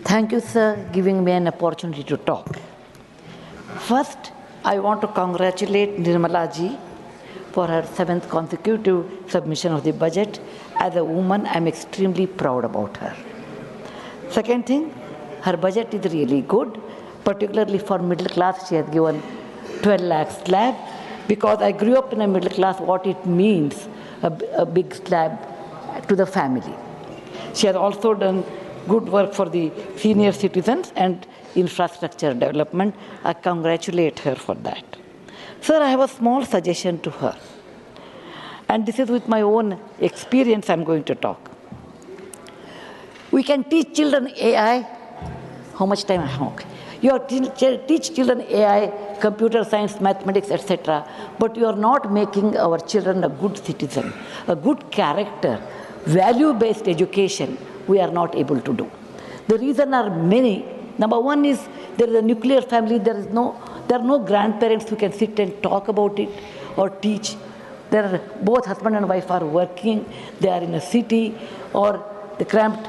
Thank you, sir, giving me an opportunity to talk. First, I want to congratulate NIRMALA ji for her 7th consecutive submission of the budget. As a woman, I am extremely proud about her. Second thing, her budget is really good, particularly for middle class. She has given 12 lakh slab, because I grew up in a middle class, what it means, a big slab to the family. She has also done good work for the senior citizens and infrastructure development. I congratulate her for that. Sir, I have a small suggestion to her. And this is with my own experience I'm going to talk. We can teach children AI. How much time I have? Okay. You are teach children AI, computer science, mathematics, etc. But you are not making our children a good citizen, a good character, value-based education. We are not able to do. The reasons are many. Number one is there is a nuclear family. There are no grandparents who can sit and talk about it or teach. Both husband and wife are working. They are in a city or the cramped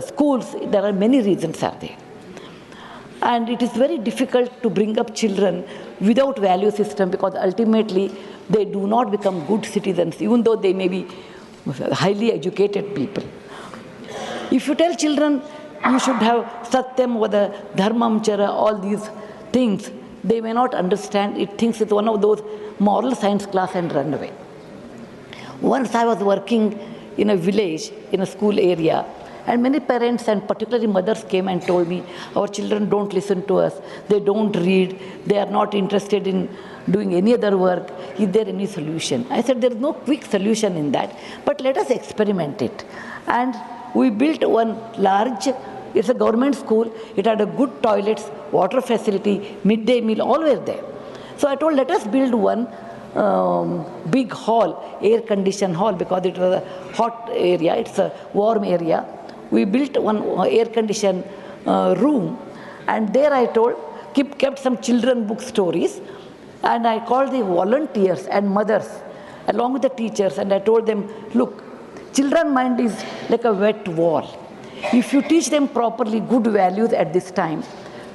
schools. There are many reasons are there. And it is very difficult to bring up children without value system, because ultimately they do not become good citizens, even though they may be highly educated people. If you tell children you should have satyam, vada, dharmam, chara, all these things, they may not understand. It thinks it's one of those moral science class and run away. Once I was working in a village, in a school area, and many parents and particularly mothers came and told me, our children don't listen to us, they don't read, they are not interested in doing any other work. Is there any solution? I said, there is no quick solution in that, but let us experiment it. And we built one large, it's a government school, it had a good toilets, water facility, midday meal, all were there. So I told, let us build one big hall, air-conditioned hall, because it was a hot area, it's a warm area. We built one air-conditioned room, and there I told, kept some children book stories, and I called the volunteers and mothers along with the teachers, and I told them, look, children's mind is like a wet wall. If you teach them properly good values at this time,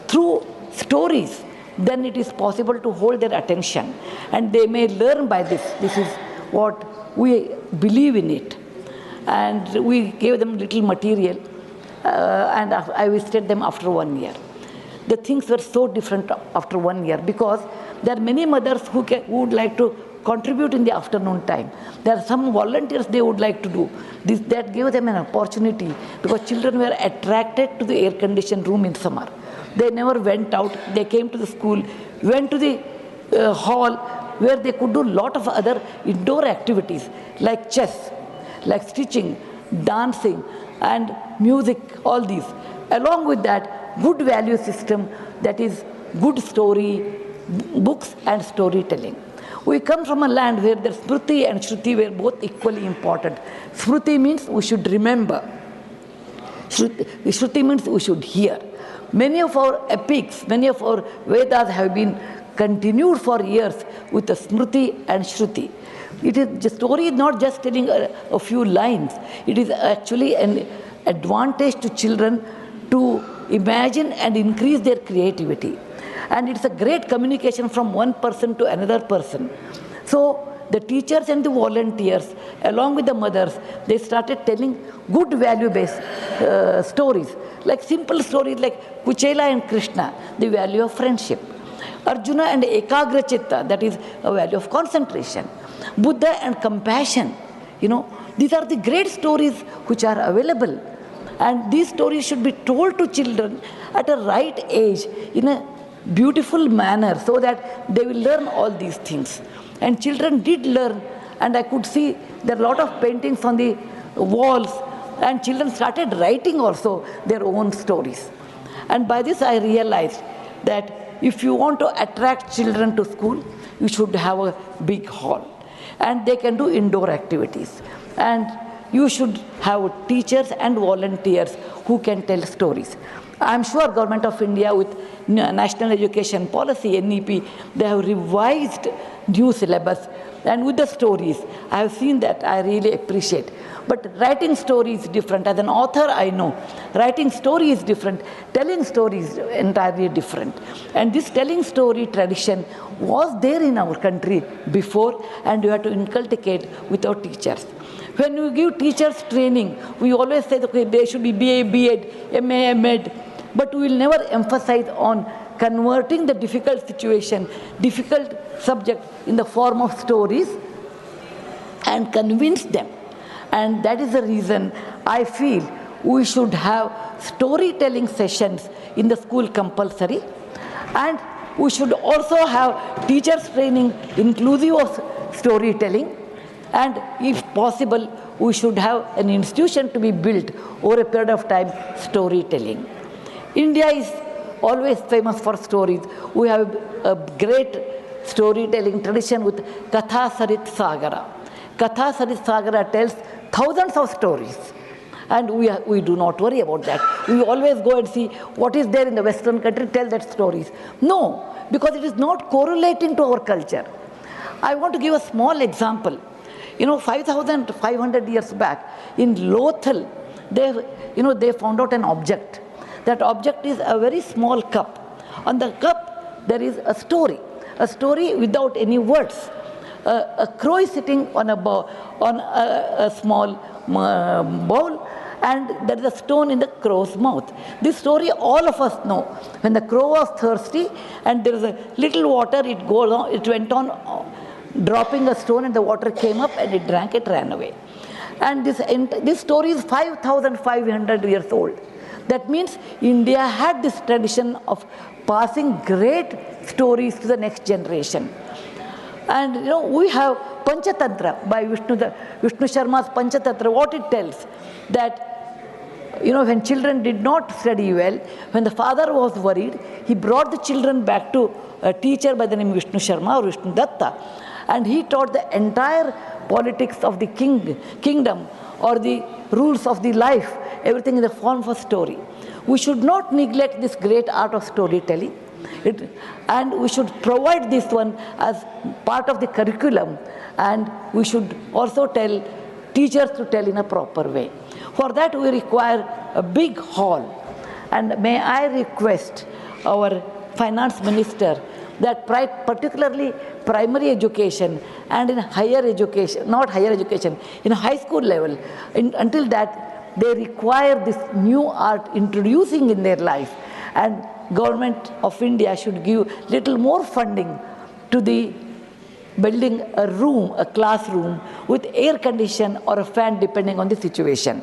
through stories, then it is possible to hold their attention, and they may learn by this. This is what we believe in it. And we gave them little material, and I visited them after 1 year. The things were so different after 1 year, because there are many mothers who would like to contribute in the afternoon time. There are some volunteers they would like to do. That gave them an opportunity, because children were attracted to the air-conditioned room in summer. They never went out. They came to the school, went to the hall, where they could do a lot of other indoor activities like chess, like stitching, dancing, and music, all these. Along with that, good value system, that is good story, books and storytelling. We come from a land where the smriti and shruti were both equally important. Smriti means we should remember. Shruti means we should hear. Many of our epics, many of our Vedas have been continued for years with the smriti and shruti. The story is not just telling a few lines. It is actually an advantage to children to imagine and increase their creativity. And it's a great communication from one person to another person. So the teachers and the volunteers, along with the mothers, they started telling good value-based stories, like simple stories like Kuchela and Krishna, the value of friendship. Arjuna and Ekagra Chitta, that is a value of concentration. Buddha and compassion, these are the great stories which are available. And these stories should be told to children at a right age in a beautiful manner, so that they will learn all these things. And children did learn, and I could see there are a lot of paintings on the walls, and children started writing also their own stories. And by this I realized that if you want to attract children to school, you should have a big hall, and they can do indoor activities. And you should have teachers and volunteers who can tell stories. I am sure Government of India with National Education Policy, NEP, they have revised new syllabus, and with the stories, I have seen that. I really appreciate. But writing story is different. As an author, I know writing story is different. Telling story is entirely different. And this telling story tradition was there in our country before, and you have to inculcate with our teachers. When we give teachers training, we always say, okay, they should be BA, B.Ed, MA, M.Ed, but we will never emphasize on converting the difficult situation, difficult subject in the form of stories and convince them. And that is the reason I feel we should have storytelling sessions in the school compulsory, and we should also have teachers training inclusive of storytelling, and if possible we should have an institution to be built over a period of time, storytelling. India is always famous for stories. We have a great storytelling tradition with Katha Sarit Sagara. Katha Sarit Sagara tells thousands of stories, and we do not worry about that. We always go and see what is there in the Western country, tell that stories. No, because it is not correlating to our culture. I want to give a small example. 5,500 years back in Lothal, they found out an object. That object is a very small cup. On the cup, there is a story without any words. A crow is sitting on a small bowl, and there is a stone in the crow's mouth. This story all of us know. When the crow was thirsty and there is a little water, it went on dropping a stone, and the water came up and it drank, it ran away. And this story is 5,500 years old. That means India had this tradition of passing great stories to the next generation. And we have Panchatantra by Vishnu Sharma's Panchatantra. What it tells, that when children did not study well, when the father was worried, he brought the children back to a teacher by the name Vishnu Sharma or Vishnu Datta, and he taught the entire politics of the kingdom or the rules of the life, everything in the form of a story. We should not neglect this great art of storytelling, and we should provide this one as part of the curriculum, and we should also tell teachers to tell in a proper way. For that we require a big hall, and may I request our finance minister that particularly primary education and in higher education, not higher education, in high school level, until that they require this new art introducing in their life, and government of India should give little more funding to the building a classroom with air condition or a fan depending on the situation.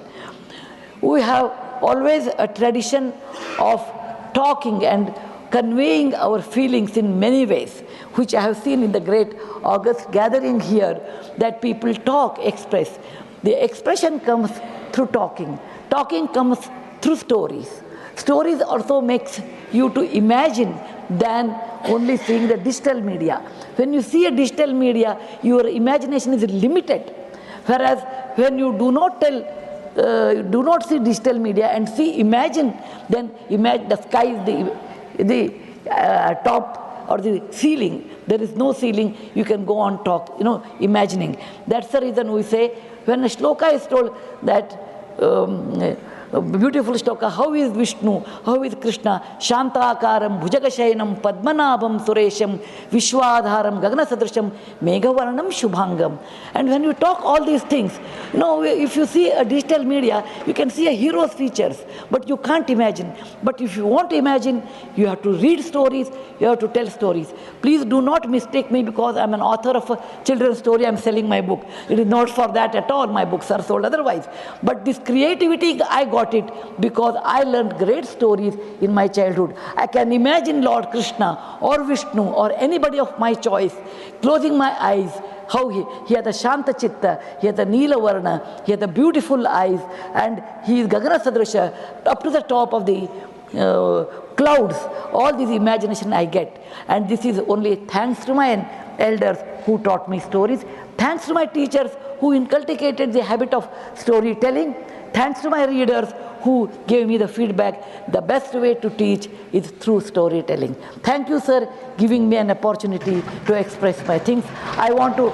We have always a tradition of talking and conveying our feelings in many ways, which I have seen in the great August gathering here, that people talk, express. The expression comes through talking. Talking comes through stories. Stories also makes you to imagine than only seeing the digital media. When you see a digital media, your imagination is limited. Whereas when you do not see digital media and imagine, then imagine the sky is the top or the ceiling. There is no ceiling, you can go on imagining. That's the reason we say, when a shloka is told that, beautiful shloka, how is Vishnu, how is Krishna, Shantakaram, Bhujagashayanam, Padmanabham, Suresham, Vishwadharam, Gaganasadrisham, Meghavarnam, Shubhangam. And when you talk all these things, if you see a digital media, you can see a hero's features, but you can't imagine. But if you want to imagine, you have to read stories, you have to tell stories. Please do not mistake me because I'm an author of a children's story, I'm selling my book. It is not for that at all, my books are sold otherwise. But this creativity, I got it because I learned great stories in my childhood. I can imagine Lord Krishna or Vishnu or anybody of my choice, closing my eyes, how he had a Shanta Chitta, he had a Neela Varna, he had the beautiful eyes, and he is Gagana Sadrisha, up to the top of the clouds. All this imagination I get. And this is only thanks to my elders who taught me stories, thanks to my teachers who inculcated the habit of storytelling, thanks to my readers who gave me the feedback. The best way to teach is through storytelling. Thank you, sir, giving me an opportunity to express my things. I want to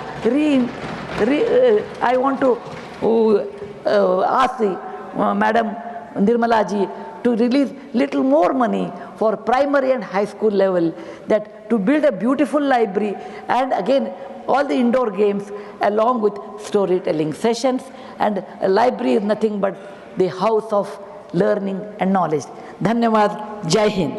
ask the Madam Nirmala ji to release little more money for primary and high school level, that to build a beautiful library, and again all the indoor games along with storytelling sessions. And a library is nothing but the house of learning and knowledge. Dhanyavad. Jai Hind.